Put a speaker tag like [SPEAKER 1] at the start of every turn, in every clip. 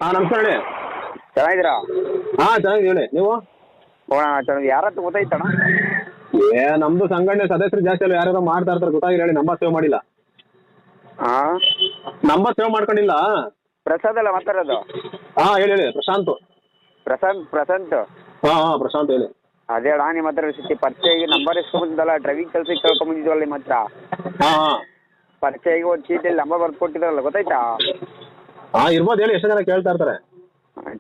[SPEAKER 1] ಹಾ ನಮಸ್ಕಾರ ಹೇಳಿ.
[SPEAKER 2] ಚೆನ್ನಾಗಿದ್ದೀರಾ?
[SPEAKER 1] ಹಾ ಚೆನ್ನಾಗಿ ಹೇಳಿ ನೀವು.
[SPEAKER 2] ಚೆನ್ನಾಗಿ ಯಾರತ್ರ ಗೊತ್ತಾಯ್ತಣ್ಣ?
[SPEAKER 1] ನಮ್ದು ಸಂಘಟನೆ ಸದಸ್ಯರು ಜಾಸ್ತಿ ಅಲ್ಲ, ಯಾರು ಮಾಡ್ತಾ ಇರ್ತಾರೆ ಗೊತ್ತಾಗಿಲ್ಲ ಹೇಳಿ. ನಂಬರ್ ಸೇವ್ ಮಾಡಿಲ್ಲ.
[SPEAKER 2] ಹಾಂ,
[SPEAKER 1] ನಂಬರ್ ಸೇವ್ ಮಾಡ್ಕೊಂಡಿಲ್ಲ.
[SPEAKER 2] ಪ್ರಸಾದ್ ಅಲ್ಲ ಮಾತಾಡೋದು?
[SPEAKER 1] ಹಾ ಹೇಳಿ ಹೇಳಿ, ಪ್ರಶಾಂತ್.
[SPEAKER 2] ಪ್ರಶಾಂತ್.
[SPEAKER 1] ಹಾ ಹಾ ಪ್ರಶಾಂತ್ ಹೇಳಿ.
[SPEAKER 2] ಅದೇ ಅಣ್ಣ ನಿಮ್ಮ ಹತ್ರ ಸಿಕ್ಕಿ ಪರಿಚಯ ಆಗಿ ನಂಬರ್ ಇಸ್ಕೊಂಬಂದಿದ್ದಲ್ಲ, ಡ್ರೈವಿಂಗ್ ಕೆಲಸಕ್ಕೆ ಕೇಳ್ಕೊಂಬಂದಿದ್ವಲ್ಲ ನಿಮ್ಮ ಹತ್ರ.
[SPEAKER 1] ಹಾ ಹಾ
[SPEAKER 2] ಪರಿಚಯ ಆಗಿ ಒಂದು ಚೀಟಲ್ಲಿ ನಂಬರ್ ಬರ್ದು ಕೊಟ್ಟಿದ್ರಲ್ಲ, ಗೊತ್ತಾಯ್ತಾ?
[SPEAKER 1] ಹಾ ಇರ್ಬೋದು ಹೇಳಿ, ಎಷ್ಟು ಜನ ಕೇಳ್ತಾ ಇರ್ತಾರೆ.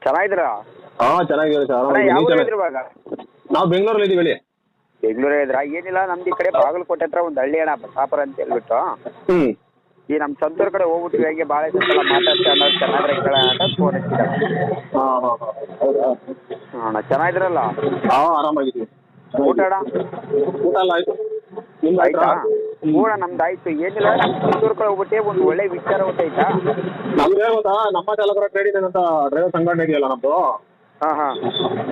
[SPEAKER 2] ಚೆನ್ನಾಗಿದ್ದೀರಾ?
[SPEAKER 1] ಹಾ ಚೆನ್ನಾಗಿದ್ದೀವಿ ಸರ್,
[SPEAKER 2] ಅಣ್ಣ ಯಾವ
[SPEAKER 1] ಆರಾಮಾಗಿ.
[SPEAKER 2] ಇದ್ರು ಇವಾಗ?
[SPEAKER 1] ನಾವು ಬೆಂಗಳೂರಲ್ಲಿ ಇದೀವಿ ಹೇಳಿ.
[SPEAKER 2] ಬೆಂಗಳೂರೇ ಇದ್ರಾ? ಏನಿಲ್ಲ, ನಮ್ದು ಈ ಕಡೆ ಬಾಗಲಕೋಟೆ ಹತ್ರ ಒಂದು ಹಳ್ಳಿ ಅಣ್ಣ, ಬಸಾಪುರ ಅಂತ ಹೇಳ್ಬಿಟ್ಟು.
[SPEAKER 1] ಹ್ಮ್
[SPEAKER 2] ಈ ನಮ್ಮ ಸಂತೂರ್ ಕಡೆ ಹೋಗ್ಬಿಟ್ಟು ಹೇಗೆ ಭಾಳ ಸಲ ಮಾತಾಡ್ತಾ ಅನ್ನೋದು ಚೆನ್ನಾದ್ರೆ ಕೇಳೋಣ ಅಂತ ಫೋನ್ ಹಚ್ಚಿದ.
[SPEAKER 1] ಹಾ ಹಾ ಹೌದಾ?
[SPEAKER 2] ಅಣ್ಣ ಚೆನ್ನಾಗಿದ್ರಲ್ಲ?
[SPEAKER 1] ಹಾ ಆರಾಮಾಗಿದ್ದೀವಿ.
[SPEAKER 2] ಊಟ ಅಣ್ಣ?
[SPEAKER 1] ಊಟ ಎಲ್ಲ ಆಯ್ತು, ನಿಮ್ದು
[SPEAKER 2] ಆಯ್ತಾ?
[SPEAKER 1] ಆಯ್ತಾ?
[SPEAKER 2] ಊಟ ನಮ್ದು ಆಯ್ತು. ಏನಿಲ್ಲ, ನಮ್ಮ ಸಂತೂರ್ ಕಡೆ ಹೋಗ್ಬಿಟ್ಟೆ ಒಂದು ಒಳ್ಳೆ ವಿಚಾರ ಗೊತ್ತಾಯ್ತಾ?
[SPEAKER 1] ನಮ್ಗೆ ಗೊತ್ತಾ, ನಮ್ಮ ಚಾಲಕರ ಟ್ರೇಡಿಂಗ್ ಅಂತ ಡ್ರೈವರ್ ಸಂಘಟನೆ ಇದೆಯಲ್ಲ ನಮ್ದು.
[SPEAKER 2] ಹಾಂ ಹಾಂ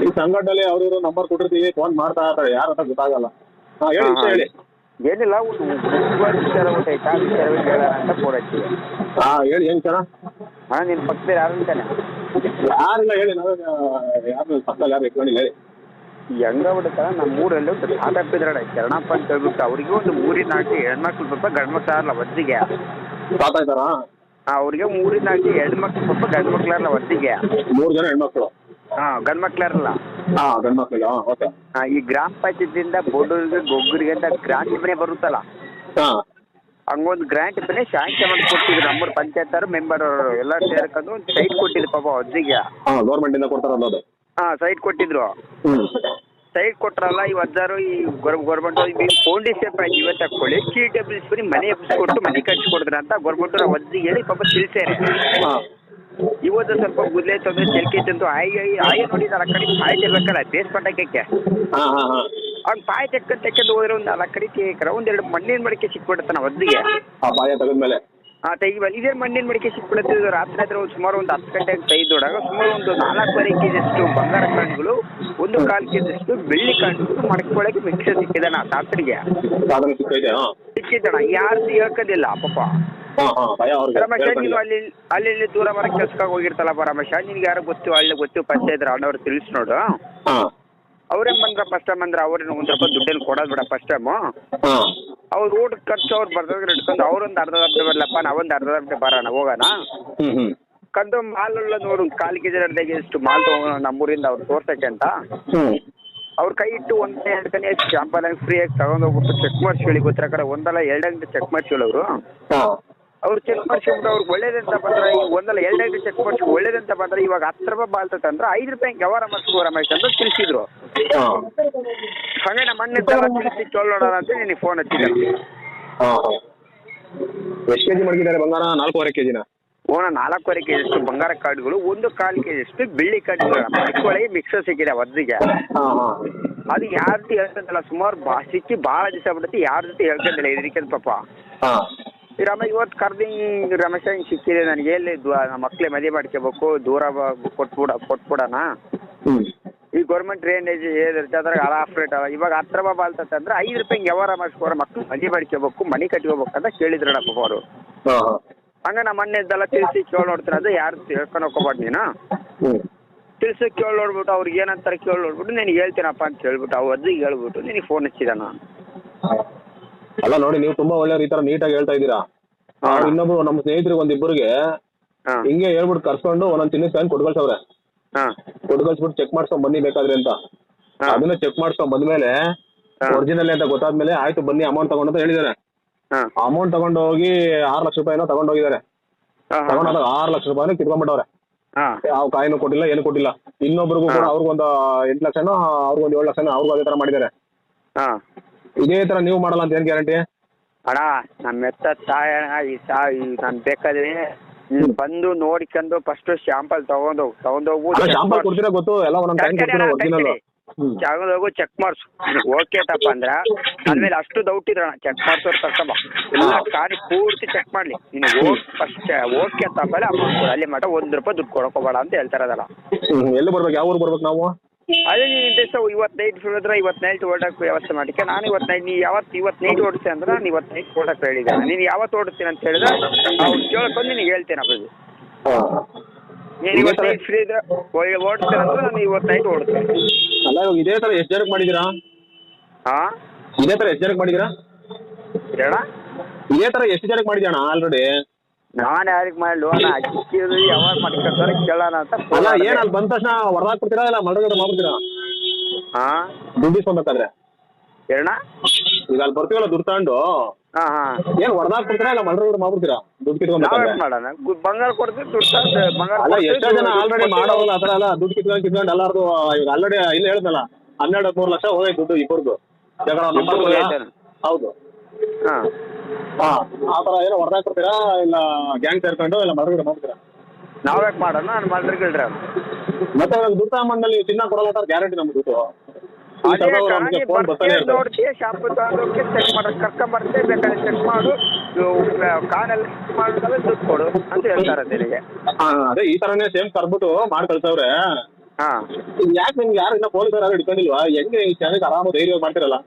[SPEAKER 1] ಈ ಸಂಘಟನೆಯಲ್ಲಿ ಅವ್ರು ನಂಬರ್ ಕೊಟ್ಟಿರ್ತೀವಿ, ಫೋನ್ ಮಾಡ್ತಾ ಇರ್ತಾರೆ, ಯಾರು ಅಂತ ಗೊತ್ತಾಗಲ್ಲ. ಹಾ ಹೇಳಿ,
[SPEAKER 2] ಹಾಂ
[SPEAKER 1] ವಿಷಯ
[SPEAKER 2] ಹಾಂ
[SPEAKER 1] ಹೇಳಿ.
[SPEAKER 2] ಏನಿಲ್ಲ, ಒಂದು ಮುಖ್ಯವಾದ ವಿಚಾರ ಗೊತ್ತಾಯ್ತಾ? ವಿಚಾರವೇ ಹೇಳೋಣ ಅಂತ ಫೋನ್ ಹಚ್ಚಿದೆ.
[SPEAKER 1] ಹಾ ಹೇಳಿ, ಏನು ಸರ?
[SPEAKER 2] ಅಣ್ಣ ನಿನ್ನ ಪಕ್ಕದಲ್ಲಿ ಯಾರು ಅಂತಾನೆ?
[SPEAKER 1] ಯಾರಿಲ್ಲ ಹೇಳಿ, ನಾವು ಯಾರು ಪಕ್ಕದಲ್ಲಿ ಯಾರು ಇಟ್ಕೊಂಡಿಲ್ಲ ಹೇಳಿ.
[SPEAKER 2] ಹೆಂಗ ಬಿಡುತ್ತಾ, ನಮ್ಮ ಊರಲ್ಲಿ ಒಂದು ಸ್ಟಾರ್ಟಪ್ ಇದ್ರಣ್ಣ, ಶರಣಪ್ಪ ಅಂತ ಹೇಳ್ಬಿಟ್ಟು. ಅವ್ರಿಗೆ ಒಂದು 3-4 ಹೆಣ್ಮಕ್ಳು ಪಾಪ ಗಂಡು ಮಕ್ಳಾರಲ್ಲ ಒದ್ದಿಗೆ.
[SPEAKER 1] ಸಾಕಾಯ್ತಾರಾ?
[SPEAKER 2] ಅವ್ರಿಗೆ 3-4 ಹೆಣ್ಮಕ್ಳು ಪಾಪ ಗಂಡು ಮಕ್ಳಾರಲ್ಲ ಒದ್ದಿಗೆ.
[SPEAKER 1] 3 ಜನ ಹೆಣ್ಮಕ್ಳು?
[SPEAKER 2] ಹಾಂ, ಗಂಡು ಮಕ್ಳಾರಲ್ಲ.
[SPEAKER 1] ಹಾ ಗಂಡು ಮಕ್ಳಿಗೆ. ಹಾ ಓಕೆ.
[SPEAKER 2] ಈ ಗ್ರಾಮ ಪಂಚಾಯತಿಂದ ಬಡವರಿಗೆ ಗೊಗ್ಗರಿಗೆ ಅಂತ ಗ್ರಾಂಟ್ ಮನೆ ಬರುತ್ತಲ್ಲ,
[SPEAKER 1] ಹಾ
[SPEAKER 2] ಹಂಗೊಂದು ಗ್ರಾಂಟ್ ಮನೆ ಶಾಂಕ್ಷನ್ ಮಾಡಿ ಕೊಟ್ಟಿದ್ರು. ನಮ್ಮೂರು ಪಂಚಾಯತ್ ಅವರು ಮೆಂಬರ್ ಅವರು ಎಲ್ಲ ಸೇರ್ಕೊಂಡು ಒಂದು ಸೈಟ್ ಕೊಟ್ಟಿದ್ರು ಪಾಪ ಒದ್ದಿಗೆ.
[SPEAKER 1] ಹಾ ಗೌರ್ಮೆಂಟ್ ಇಂದ ಕೊಡ್ತಾರಲ್ಲ ಅದು.
[SPEAKER 2] ಹಾಂ, ಸೈಟ್ ಕೊಟ್ಟಿದ್ರು.
[SPEAKER 1] ಹ್ಮ್
[SPEAKER 2] ಸೈಟ್ ಕೊಟ್ರಲ್ಲ, ಈ ಅಜ್ಜಾರು ಈ ಗೌರ್ಮೆಂಟ್ ಫೌಂಡೇಶನ್ ಪ್ರೈಸ್ ಇವತ್ತು ಹಾಕೊಳ್ಳಿ, ಚೀಟಿ ಎಬ್ಬಿಸ್ಬಿಟ್ಟು ಮನೆ ಎಬ್ಬಿಸ್ಕೊಟ್ಟು ಮನೆ ಕಟ್ಸಿಕೊಡಿದ್ರ ಅಂತ ಗೌರ್ಮೆಂಟ್ ಒದ್ದಿಗೆ ಹೇಳಿ ಪಾಪ ತಿಳಿಸ್ಯಾರೆ.
[SPEAKER 1] ಹಾ
[SPEAKER 2] ಇವತ್ತು ಸ್ವಲ್ಪ ಗುದ್ಲೆ ತಂದು ಚೆಲ್ಕೆ ತಂದು ಆಯಿ ನೋಡಿದಾರೆ. ಆ ಕಡೆ ಪಾಯ್ ತೆಗ್ಬೇಕಲ್ಲ ಬೇಸ್ಮೆಂಟ್ ಹಾಕಕ್ಕೆ.
[SPEAKER 1] ಹಾ ಹಾ ಹಾ
[SPEAKER 2] ಅವ್ನು ಪಾಯ್ ತೆಕ್ಕೊಂಡು ಹೋದ್ರೆ ಒಂದು 4 ಕಡೆ ಒಂದೆರಡು ಮಣ್ಣಿನ ಮಡಿಕೆ ಸಿಕ್ಬಿಡುತ್ತಾನ ಒದ್ದಿಗೆ.
[SPEAKER 1] ಆ ಬಾಯ ತೆಗೆದ್ಮೇಲೆ
[SPEAKER 2] ತೆಗಿಬಲ್ಲ. ಇದೇ ಮಣ್ಣಿನ ಮಡಿಕೆ ಸಿಕ್ಬಿಡುತ್ತೆ. ರಾತ್ರಿ ಆದ್ರೆ ಸುಮಾರು ಒಂದು 10 ಗಂಟೆಗೆ ತೆಗೆದೊಡಾಗ ಸುಮಾರು ಒಂದು 4.25 ಕೆಜಿಯಷ್ಟು ಬಂಗಾರ ಕಾಣುಗಳು, 1.25 ಕೆಜಿಯಷ್ಟು ಬೆಳ್ಳಿ ಕಾಣುಗಳು ಮಡ್ಕೊಳ್ಳೋಕೆ ಮಿಕ್ಸರ್ ಸಿಕ್ಕಿದಾನ ಆ ತಾತರಿಗೆ.
[SPEAKER 1] ಸಾಧನೆ ಸಿಕ್ಕೈತೆ. ಹಾ
[SPEAKER 2] ಸಿಕ್ಕಿದ್ದಾನ, ಯಾರ್ದು ಹೇಳ್ಕೋದಿಲ್ಲ ಪಾಪ.
[SPEAKER 1] ಹಾ ಹಾ ಭಯ ಅವ್ರಿಗೆ.
[SPEAKER 2] ರಮೇಶ, ನೀನು ಅಲ್ಲಿ ದೂರ ಬರ ಕೆಲ್ಸಕ್ಕೆ ಹೋಗಿರ್ತಲ್ಲಪ್ಪ ರಮೇಶ, ನಿನ್ಗೆ ಯಾರು ಗೊತ್ತು ಹಳ್ಳಿ ಗೊತ್ತು ಪಂಚಾಯತ್ ಅಣ್ಣವ್ರು ತಿಳಿಸಿ ನೋಡು.
[SPEAKER 1] ಹಾ
[SPEAKER 2] ಅವ್ರೇನು ಬಂದ್ರ ಫಸ್ಟ್ ಟೈಮ್ ಅಂದ್ರೆ ಅವ್ರೇನು 1 ರೂಪಾಯಿ ದುಡ್ಡೇನು ಕೊಡೋದು ಬೇಡ ಫಸ್ಟ್ ಟೈಮು.
[SPEAKER 1] ಹಾ
[SPEAKER 2] ಅವ್ರು ರೋಡ್ ಖರ್ಚು ಅವ್ರು ಬರ್ದಾಗ ಇಟ್ಕೊಂಡು ಅವ್ರೊಂದು ಅರ್ಧ ಬರಲಪ್ಪ, ನಾವೊಂದು ಅರ್ಧ ಬರೋಣ ಹೋಗೋಣ
[SPEAKER 1] ಹ್ಮ್
[SPEAKER 2] ಕಂದು ಮಾಲೆಲ್ಲ ನೋಡು. 1/4 ಕೆಜಿ 2 ಎಷ್ಟು ಮಾಲ್ ತಗೊಂಡು ನಮ್ಮೂರಿಂದ ಅವ್ರು ತೋರ್ಸಕ್ಕೆ ಅಂತ
[SPEAKER 1] ಹ್ಮ್
[SPEAKER 2] ಅವ್ರ ಕೈ ಇಟ್ಟು 1-2 ಕನೆ ಶಾಂಪಲ್ ಫ್ರೀಯಾಗಿ ತಗೊಂಡು ಹೋಗ್ಬಿಟ್ಟು ಚೆಕ್ ಮಾಡಿಸಿ ಹೇಳಿ. ಗೊತ್ತಿರ ಕಡೆ 1-2 ಗಂಟೆ ಚೆಕ್ ಮಾಡಿಸಿ ಹೇಳೋರು.
[SPEAKER 1] ಹಾ
[SPEAKER 2] ಅವ್ರು ಚೆಕ್ ಮಾಡಿಸ್ಬಿಟ್ಟು ಅವ್ರಿಗೆ ಒಳ್ಳೇದಂತ ಬಂದ್ರೆ, 1-2 ಗಂಟೆ ಚೆಕ್ ಮಾಡಿಸಿ ಒಳ್ಳೇದಂತ ಬಂದ್ರೆ ಇವಾಗ 10 ರೂಪಾಯಿ ಬಾಳ್ತದೆ ಅಂದ್ರೆ 5 ರೂಪಾಯಿ ವ್ಯವಹಾರ ಮಾಡಿಸ್ಕೋ ರಮೇಶ್ ಅಂತ ತಿಳಿಸಿದ್ರು.
[SPEAKER 1] ಹಾ
[SPEAKER 2] ಹಾಗೆ ನಮ್ಮ ಮಣ್ಣೆಲ್ಲ ತಿಳಿಸಿ ಕೇಳೋಣ ಅಂತ ನಿನಗೆ ಫೋನ್ ಹಚ್ಚಿದ್ದೆ.
[SPEAKER 1] ಹಾ ಎಷ್ಟು ಕೆಜಿ ಮಡಗಿದ್ದಾರೆ ಬಂಗಾರ? 4.25 ಕೆಜಿನ?
[SPEAKER 2] 4.25 ಕೆಜಿಯಷ್ಟು ಬಂಗಾರ ಕಾರ್ಡ್ಗಳು, 1/4 ಕೆಜಿಯಷ್ಟು ಬೆಳ್ಳಿ ಕಾರ್ಡ್ಗಳು ಮಡ್ಕೊಳ್ಳಿ ಮಿಕ್ಸರ್ ಸಿಕ್ಕಿದೆ ಒದ್ದಿಗೆ.
[SPEAKER 1] ಹಾ ಹಾ
[SPEAKER 2] ಅದು ಯಾರ ಜೊತೆ ಹೇಳ್ಕೊಂಡಲ್ಲ, ಸುಮಾರು ಸಿಕ್ಕಿ ಭಾಳ ದಿವಸ ಆಗ್ಬಿಡುತ್ತೆ, ಯಾರ ಜೊತೆ ಹೇಳ್ಕೊಂಡಲ್ಲ ಇದಕ್ಕೆ ಪಾಪ.
[SPEAKER 1] ಹಾ
[SPEAKER 2] ಈ ರಮೇಶ್ ಇವತ್ತು ಕರ್ದು ಹಿಂಗೆ ರಮೇಶ ಹಿಂಗೆ ಸಿಕ್ಕಿದೆ ನನಗೆ, ಎಲ್ಲಿ ನಮ್ಮ ಮಕ್ಕಳೇ ಮದುವೆ ಮಾಡ್ಕೋಬೇಕು, ದೂರ ಕೊಟ್ಬಿಡೋಣ.
[SPEAKER 1] ಹ್ಮ್
[SPEAKER 2] ಈ ಗೌರ್ಮೆಂಟ್ ಡ್ರೈನೇಜ್ ಏನಿರುತ್ತೆ ಅದ್ರಾಗ ಆಫ್ರೇಟ್ ಇವಾಗ 10 ರೂಪಾಯಿ ಬಾಳ್ತದೆ ಅಂದ್ರೆ 5 ರೂಪಾಯಿ ವ್ಯವಹಾರ ಮಾಡಿಸ್ಕೋರ ಮಕ್ಕಳು ಮದುವೆ ಮಾಡ್ಕೋಬೇಕು, ಮನೆ ಕಟ್ಕೋಬೇಕು ಅಂತ ಕೇಳಿದ್ರಣ್ಣ ಪಾಪ ಅವರು.
[SPEAKER 1] ಹಾ ಹಾ
[SPEAKER 2] ಹಂಗೆ ನಮ್ಮ ಮನೆಯದ್ದೆಲ್ಲ ತಿಳಿಸಿ ಕೇಳಿ ನೋಡ್ತಾರೆ. ಅದು ಯಾರು ಹೇಳ್ಕೊಂಡು ಹೋಗ್ಕೋಬಾರ್ದು ನೀನು,
[SPEAKER 1] ಹ್ಮ್
[SPEAKER 2] ತಿಳಿಸಿ ಕೇಳಿ ನೋಡ್ಬಿಟ್ಟು ಅವ್ರಿಗೆ ಏನಂತಾರೆ ಕೇಳಿ ನೋಡ್ಬಿಟ್ಟು ನಿನಗೆ ಹೇಳ್ತೀನಪ್ಪ ಅಂತ ಹೇಳ್ಬಿಟ್ಟು ಅವ್ರು ಅದ್ದಿಗೆ ಹೇಳ್ಬಿಟ್ಟು ನಿನಗೆ ಫೋನ್ ಹಚ್ಚಿದ ನಾನು.
[SPEAKER 1] ಅಲ್ಲ ನೋಡಿ, ನೀವು ತುಂಬಾ ಒಳ್ಳೆಯವ್ರು, ಈ ತರ ನೀಟಾಗಿ ಹೇಳ್ತಾ ಇದ್ದೀರಾ. ಇನ್ನೊಬ್ರು ನಮ್ಮ ಸ್ನೇಹಿತರಿಗೆ ಒಂದಿಬ್ಬರಿಗೆ ಹಿಂಗೆ ಹೇಳ್ಬಿಟ್ಟು ಕರ್ಸ್ಕೊಂಡು ಒಂದೊಂದು ತಿನ್ನಿಸ್ ಪ್ಯಾನ್ ಕೊಟ್ಕಳ್ಸವ್ರೆ. ಕೊಟ್ಕಳ್ಸ್ಬಿಟ್ಟು ಚೆಕ್ ಮಾಡ್ಸ್ಕೊಂಡ್ ಬನ್ನಿ ಬೇಕಾದ್ರೆ ಅಂತ. ಅದನ್ನ ಚೆಕ್ ಮಾಡ್ಸ್ಕೊಂಡ್ ಬಂದ್ಮೇಲೆ ಒರಿಜಿನಲ್ ಅಂತ ಗೊತ್ತಾದ್ಮೇಲೆ ಆಯ್ತು ಬನ್ನಿ ಅಮೌಂಟ್ ತಗೊಂಡು ಅಂತ ಹೇಳಿದಾರೆ. ಅಮೌಂಟ್ ತಗೊಂಡು ಹೋಗಿ 6 ಲಕ್ಷ ರೂಪಾಯಿನೋ ತಗೊಂಡು ಹೋಗಿದ್ದಾರೆ. ತಗೊಂಡಾಗ 6 ಲಕ್ಷ ರೂಪಾಯಿನೂ ಕಿತ್ಕೊಂಡ್ಬಿಟ್ಟವ್ರೆ. ಯಾವ ಕಾಯಿನೂ ಕೊಟ್ಟಿಲ್ಲ, ಏನು ಕೊಟ್ಟಿಲ್ಲ. ಇನ್ನೊಬ್ರಿಗೂ ಕೂಡ ಅವ್ರಿಗೊಂದು 8 ಲಕ್ಷನೋ ಅವ್ರಿಗೊಂದು 7 ಲಕ್ಷನೋ ಅವ್ರಿಗೂ ಅದೇ ತರ ಮಾಡಿದ್ದಾರೆ. ಇದೇ ತರ ನೀವು ಮಾಡಲ್ಲ ಅಂತ ಏನ್ ಗ್ಯಾರಂಟಿ?
[SPEAKER 2] ಅಣ್ಣ ನಮ್ಮ ಎತ್ತ ತಾಯಣ ಈ ನಾನು ಬೇಕಾದ್ರೆ ಬಂದು ನೋಡ್ಕೊಂಡು ಫಸ್ಟ್ ಶಾಂಪಲ್ ತಗೊಂಡೋಗು
[SPEAKER 1] ಶಾಂಪಲ್ ಕೊಡ್ತೀರಾ ಗೊತ್ತು, ಎಲ್ಲ ಒಂದೊಂದು ಟೈಮ್ ಕೊಡ್ತೀರಾ ಒರಿಜಿನಲ್.
[SPEAKER 2] ತಗೊಂಡೋಗು ಚೆಕ್ ಮಾಡಿಸು. ಓಕೆ ತಪ್ಪ ಅಂದ್ರೆ ಅದ್ಮೇಲೆ ಅಷ್ಟು ಡೌಟ್ ಇದ್ರಣ ಚೆಕ್ ಮಾಡ್ಸೋರು ತರ್ಕಮ್ಮ ಎಲ್ಲ ಗಾಡಿ ಪೂರ್ತಿ ಚೆಕ್ ಮಾಡ್ಲಿ. ನೀನು ಫಸ್ಟ್ ಓಕೆ ತಪ್ಪಲ್ಲ ಅಮೌಂಟ್ ಕೊಡು, ಅಲ್ಲಿ ಮಟ್ಟ 1 ರೂಪಾಯಿ ದುಡ್ಡು ಕೊಡಕೋಬೇಡ ಅಂತ ಹೇಳ್ತಾರದಲ್ಲ.
[SPEAKER 1] ಎಲ್ಲಿ ಬರ್ಬೇಕು, ಯಾವ ಊರು ಬರ್ಬೇಕು ನಾವು?
[SPEAKER 2] ಅದೇ ನೀನು ಇಂಟ್ರೆಸ್ಟ್ ಇವತ್ತು ನೈಟ್ ಹೇಳಿದ್ರೆ ಇವತ್ತು ನೈಟ್ ಓಡಕ್ಕೆ ವ್ಯವಸ್ಥೆ ಮಾಡಿಕೆ. ನಾನು ಇವತ್ತು ನೈಟ್ ನೀ ಇವತ್ತು ನೈಟ್ ಓಡಿಸಿ ಅಂದ್ರೆ ನಾನು ಇವತ್ತು ನೈಟ್ ಓಡಕ್ಕೆ ಹೇಳಿದ್ದೇನೆ. ನೀನು ಯಾವತ್ತು ಓಡಿಸ್ತೀನಿ ಅಂತ ಹೇಳಿದ್ರೆ ಅವ್ರು ಕೇಳ್ಕೊಂಡು ನಿನಗೆ ಹೇಳ್ತೇನೆ ಅದು. ನೀನು ಇವತ್ತು ನೈಟ್ ಫ್ರೀ ಇದ್ರೆ ಓಡ್ತೀರ ಅಂದ್ರೆ ನಾನು ಇವತ್ತು ನೈಟ್ ಓಡ್ತೀನಿ.
[SPEAKER 1] ಅಲ್ಲ ಇವಾಗ ಇದೇ ತರ ಎಷ್ಟು ಜನಕ್ಕೆ ಮಾಡಿದ್ದೀರಾ?
[SPEAKER 2] ಹಾಂ
[SPEAKER 1] ಇದೇ ತರ ಎಷ್ಟು ಜನಕ್ಕೆ ಮಾಡಿದ್ದೀರಾ?
[SPEAKER 2] ಹೇಳ
[SPEAKER 1] ಇದೇ ತರ ಎಷ್ಟು ಜನಕ್ಕೆ ಮಾಡಿದ್ಯಣ್ಣ ಆಲ್ರೆಡಿ?
[SPEAKER 2] ನಾನು ಯಾರಿಗೆ ಮಾಡಲು ಅಣ್ಣ ಅಕ್ಕಿದು ಯಾವಾಗ ಮಾಡ್ಕೊತಾರೆ ಕೇಳೋಣ ಅಂತ.
[SPEAKER 1] ಅಲ್ಲ ಏನ್ ಅಲ್ಲಿ ಬಂದ ತಕ್ಷಣ ಹೊರದಾಕ್ಬಿಡ್ತೀರಾ ಇಲ್ಲ ಮರಗಡೆ ಮಾಡ್ಬಿಡ್ತೀರಾ?
[SPEAKER 2] ಹಾಂ
[SPEAKER 1] ದುಡ್ಡು ಇಸ್ಕೊಬೇಕಾದ್ರೆ
[SPEAKER 2] ಹೇಳಣ್ಣ.
[SPEAKER 1] ಈಗ ಅಲ್ಲಿ ಬರ್ತೀವಲ್ಲ ದುಡ್ಡು ತಗೊಂಡು
[SPEAKER 2] ಹಾಂ ಹಾಂ
[SPEAKER 1] ಏನ್ ಹೊರದಾಕ್ಬಿಡ್ತೀರಾ ಇಲ್ಲ ಮರಗಡೆ ಮಾಡ್ಬಿಡ್ತೀರಾ ದುಡ್ಡು ಕಿತ್ಕೊಂಡ್ಬೇಕಾದ್ರೆ?
[SPEAKER 2] ನಾವೇನು ಮಾಡೋಣ ಬಂಗಾರ ಕೊಡ್ತೀವಿ ದುಡ್ಡು ಬಂಗಾರ
[SPEAKER 1] ಅಲ್ಲ ಎಷ್ಟೋ ಜನ ಆಲ್ರೆಡಿ ಮಾಡೋಲ್ಲ ಆ ಥರ ಎಲ್ಲ ದುಡ್ಡು ಕಿತ್ಕೊಂಡು ಎಲ್ಲಾರ್ದು ಈಗ ಆಲ್ರೆಡಿ ಇಲ್ಲಿ ಹೇಳಿದ್ನಲ್ಲ 12-13 ಲಕ್ಷ ಹೋಗೈತೆ ದುಡ್ಡು ಇಬ್ಬರದು ಜಗಳ ನಂಬರ್. ಹೌದು
[SPEAKER 2] ಹಾಂ
[SPEAKER 1] ಹಾಂ ಆ ಥರ ಏನೋ ಹೊರದಾಕ್ಬಿಡ್ತೀರಾ ಇಲ್ಲ ಗ್ಯಾಂಗ್ ಸೇರ್ಕೊಂಡು ಇಲ್ಲ ಮರಗಡೆ ಮಾಡ್ತೀರಾ?
[SPEAKER 2] ನಾವ್ಯಾಕೆ ಮಾಡೋಣ ನಾನು ಮಾಡ್ರಿಗಿಲ್ರಿ ಅದು.
[SPEAKER 1] ಮತ್ತೆ ದುಡ್ಡು ತಗೊಂಬಂದಲ್ಲಿ ಚಿನ್ನ ಕೊಡಲ್ಲ ಸರ್ ಗ್ಯಾರಂಟಿ ನಮ್ಗೆ ದುಡ್ಡು.
[SPEAKER 2] ಅದೇ
[SPEAKER 1] ನಮಗೆ ಫೋನ್ ಬರ್ತಾನೆ ಇರ್ತದೆ.
[SPEAKER 2] ನೋಡ್ತೀವಿ ಶಾಂಪು ತಗೊಂಡೋಗಿ ಚೆಕ್ ಮಾಡೋದು ಕರ್ಕೊಂಬರ್ತೀವಿ ಬೇಕಾದ್ರೆ ಚೆಕ್ ಮಾಡು ಕಾರಲ್ಲಿ ಮಾಡಿದ್ರೆ ದುಡ್ಡು ಕೊಡು ಅಂತ ಹೇಳ್ತಾರೆ ನಿನಗೆ.
[SPEAKER 1] ಅದೇ ಈ ಥರನೇ ಸೇಮ್ ಕರ್ಬಿಟ್ಟು ಮಾಡಿ ಕಳ್ಸವ್ರೆ.
[SPEAKER 2] ಹಾಂ
[SPEAKER 1] ಯಾಕೆ ನಿಮ್ಗೆ ಯಾರು ಇನ್ನ ಪೊಲೀಸರು ಯಾರು ಹಿಡ್ಕೊಂಡಿಲ್ವಾ? ಹೆಂಗೆ ಈ ಚೆನ್ನಾಗಿ ಆರಾಮ ಧೈರ್ಯವಾಗಿ ಮಾಡ್ತಿರಲ್ಲ?